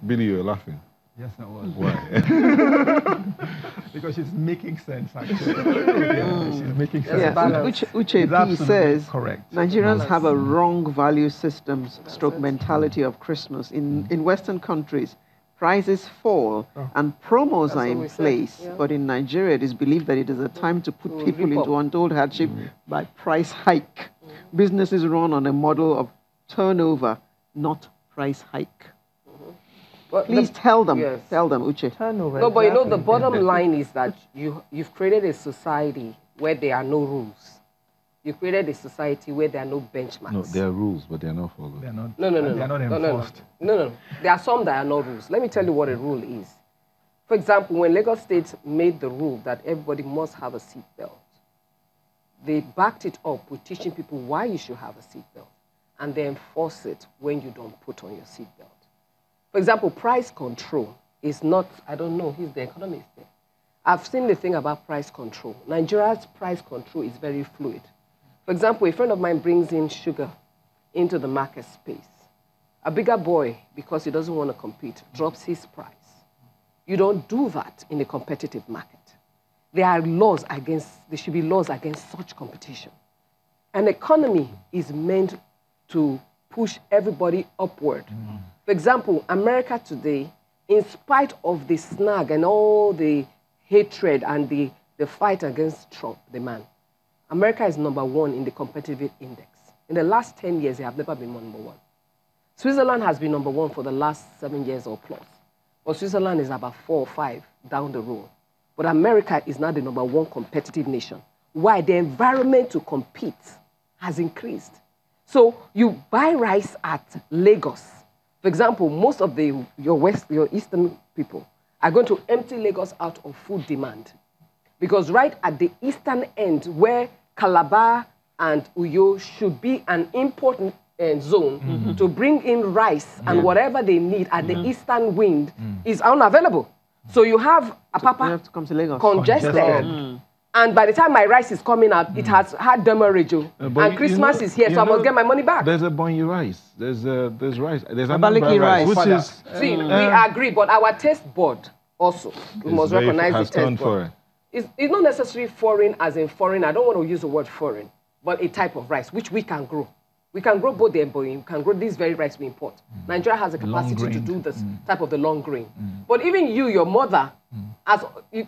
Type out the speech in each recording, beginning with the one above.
Billy, you're laughing. Yes, I was. Why? Because she's making sense, actually. Yeah, she's making sense. Uche P says, correct. Nigerians have a wrong value systems stroke mentality of Christmas. In Western countries, prices fall and promos are in place. But in Nigeria, it is believed that it is a time to put people into untold hardship by price hike. Businesses run on a model of turnover, not price hike. But please tell them, Uche. Turnover, no, but you know, the bottom line is that you've created a society where there are no rules. You created a society where there are no benchmarks. No, there are rules, but they're not followed. They're not, no. They're not enforced. No. There are some that are not rules. Let me tell you what a rule is. For example, when Lagos State made the rule that everybody must have a seatbelt, they backed it up with teaching people why you should have a seatbelt, and they enforce it when you don't put on your seatbelt. For example, price control is not, I don't know, he's the economist there. I've seen the thing about price control. Nigeria's price control is very fluid. For example, a friend of mine brings in sugar into the market space. A bigger boy, because he doesn't want to compete, drops his price. You don't do that in a competitive market. There should be laws against such competition. An economy is meant to push everybody upward. For example, America today, in spite of the snag and all the hatred and the fight against Trump, the man, America is #1 in the competitive index. In the last 10 years, they have never been #1. Switzerland has been #1 for the last 7 years or plus. But Switzerland is about 4 or 5 down the road. But America is now the #1 competitive nation. Why? The environment to compete has increased. So you buy rice at Lagos. For example, most of your eastern people are going to empty Lagos out of food demand. Because right at the eastern end, where Calabar and Uyo should be an important zone to bring in rice and whatever they need at the eastern wind is unavailable. So you have Apapa congested. And by the time my rice is coming out, it has had demurrage. And Christmas is here, so I must get my money back. There's a Bonyi rice. There's rice. There's Abaliki rice. Which is... See, we agree, but our taste board also, we must recognize the taste board. It's not necessarily foreign as in foreign. I don't want to use the word foreign, but a type of rice, which we can grow. We can grow both the Bonyi, we can grow this very rice we import. Nigeria has the capacity to do this type of the long grain. But even you, your mother, as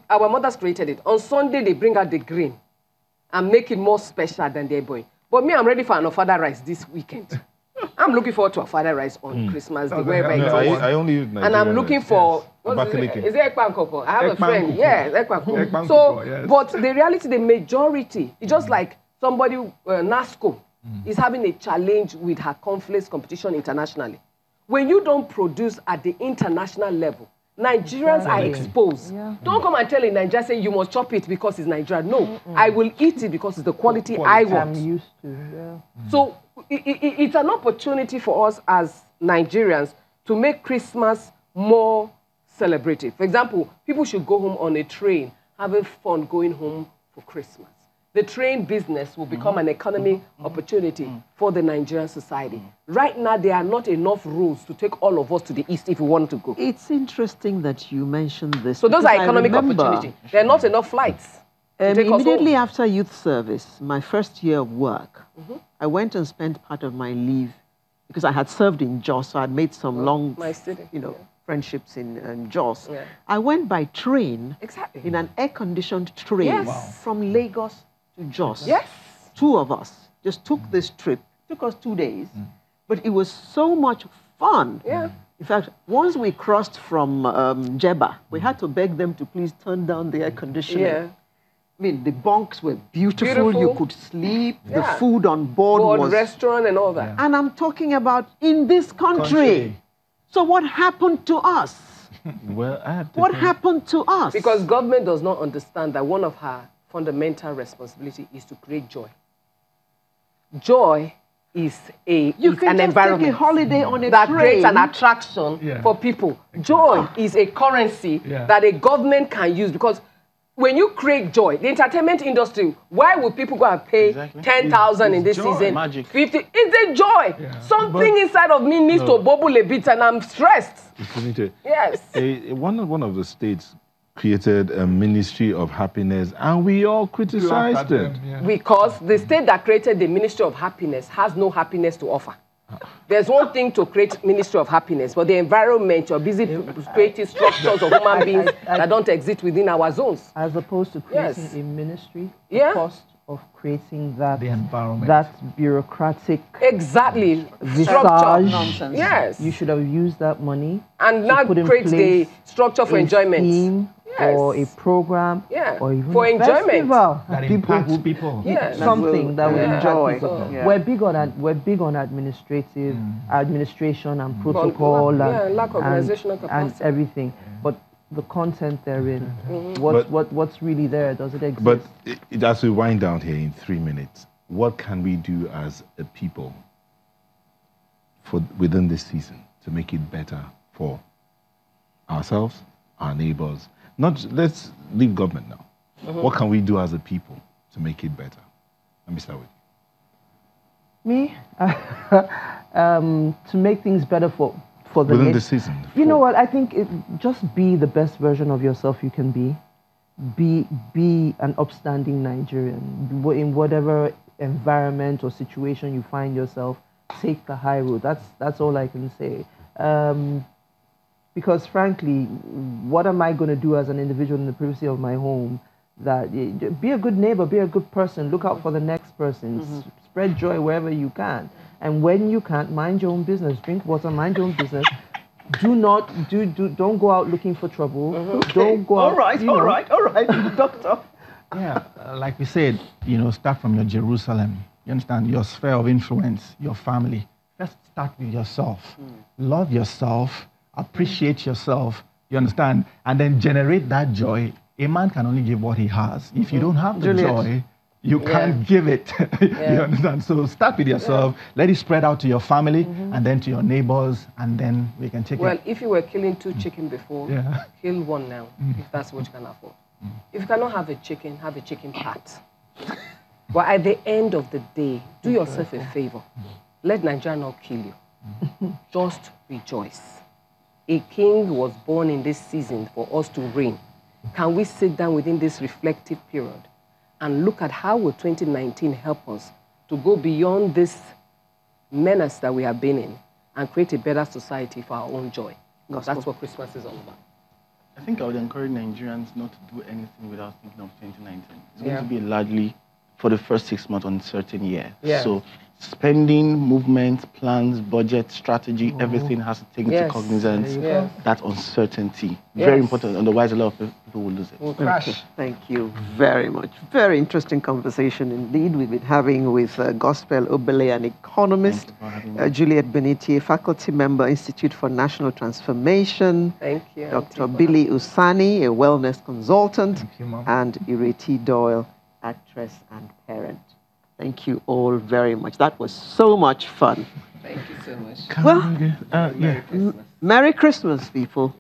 our mothers created it, on Sunday they bring out the grain and make it more special than the Bonyi. But me, I'm ready for an ofada rice this weekend. I'm looking forward to ofada rice on Christmas Day, wherever it is. I only use Nigerian. And I'm looking for, is it Ekpankoko? I have a friend, Ekpankoko. So, but the reality, the majority, it's just like somebody, NASCO, is having a challenge with her cornflakes competition internationally. When you don't produce at the international level, Nigerians are exposed. Don't come and tell a Nigerian saying you must chop it because it's Nigeria. No, I will eat it because it's the quality I want. I'm used to, So it's an opportunity for us as Nigerians to make Christmas more celebrated. For example, people should go home on a train, having fun going home for Christmas. The train business will become an economic opportunity for the Nigerian society. Right now, there are not enough rules to take all of us to the east if we want to go. It's interesting that you mentioned this. So those are economic opportunities. There are not enough flights. Immediately after youth service, my first year of work, I went and spent part of my leave because I had served in Jos, so I had made some long, friendships in Jos. I went by train in an air-conditioned train from Lagos to Jos. Yes. 2 of us just took this trip. It took us 2 days, but it was so much fun. In fact, once we crossed from Jeba, we had to beg them to please turn down the air conditioning. I mean, the bunks were beautiful. You could sleep. The food on board was... restaurant and all that. And I'm talking about in this country. So what happened to us? What happened to us? Because government does not understand that one of her fundamental responsibility is to create joy. Joy is an environment take a holiday on a that train. creates an attraction for people. Joy is a currency that a government can use, because when you create joy, the entertainment industry, why would people go and pay 10,000 in this joy. season? Magic. 50? It's a joy. Yeah. Something inside of me needs to bubble a bit, and I'm stressed. Yes. One of the states created a Ministry of Happiness, and we all criticized it. Because the state that created the Ministry of Happiness has no happiness to offer. There's one thing to create Ministry of Happiness, but the environment, you're busy creating structures of human beings that don't exist within our zones. As opposed to creating a ministry, the Yeah. cost of creating that, The environment. that bureaucratic Exactly. visage, Nonsense. Yes. you should have used that money And to now put in create the place structure for a enjoyment. scheme or a Yes. program Yeah. or even For a enjoyment. festival. that People impacts would- people. Yes. Something that will Yeah. enjoy. Yeah. We're big on administration and protocol Yeah, and, lack of organizational and capacity. everything. But the content therein, But- what's really there? Does it exist? But as we wind down here in 3 minutes, what can we do as a people within this season to make it better for ourselves, our neighbors? Let's leave government now. What can we do as a people to make it better? Let me start with you. Me, to make things better for the Within next the season. You know what? I think just be the best version of yourself you can be. Be an upstanding Nigerian in whatever environment or situation you find yourself. Take the high road. That's all I can say. Because frankly, what am I going to do as an individual in the privacy of my home? Be a good neighbor, be a good person. Look out for the next person. Spread joy wherever you can. And when you can't, mind your own business. Drink water, mind your own business. Don't go out looking for trouble. Don't go out. All right, doctor. Yeah, like we said, start from your Jerusalem. You understand? Your sphere of influence, your family. Let's start with yourself. Love yourself, appreciate yourself, you understand? And then generate that joy. A man can only give what he has. If you don't have the joy, you can't give it. You understand? So start with yourself, let it spread out to your family, and then to your neighbors, and then we can take it. Well, if you were killing 2 chickens before, kill 1 now, if that's what you can afford. If you cannot have a chicken pat. But at the end of the day, do yourself a favor. Let Nigeria not kill you. Just rejoice. A king was born in this season for us to reign. Can we sit down within this reflective period and look at how will 2019 help us to go beyond this menace that we have been in and create a better society for our own joy? Because that's what Christmas is all about. I think I would encourage Nigerians not to do anything without thinking of 2019. It's going to be largely, for the first 6 months, uncertain year. So spending, movement, plans, budget, strategy, everything has to take into cognizance that uncertainty. Very important, otherwise a lot of people will lose it. We'll crash. Thank you very much. Very interesting conversation indeed we've been having with Gospel Obele, an economist, Juliet Benitier, faculty member, Institute for National Transformation. Thank you. Dr. Billy Usani, a wellness consultant, Thank you, Mom. and Ireti Doyle, actress and parent. Thank you all very much. That was so much fun. Thank you so much. Well, Merry Christmas, people.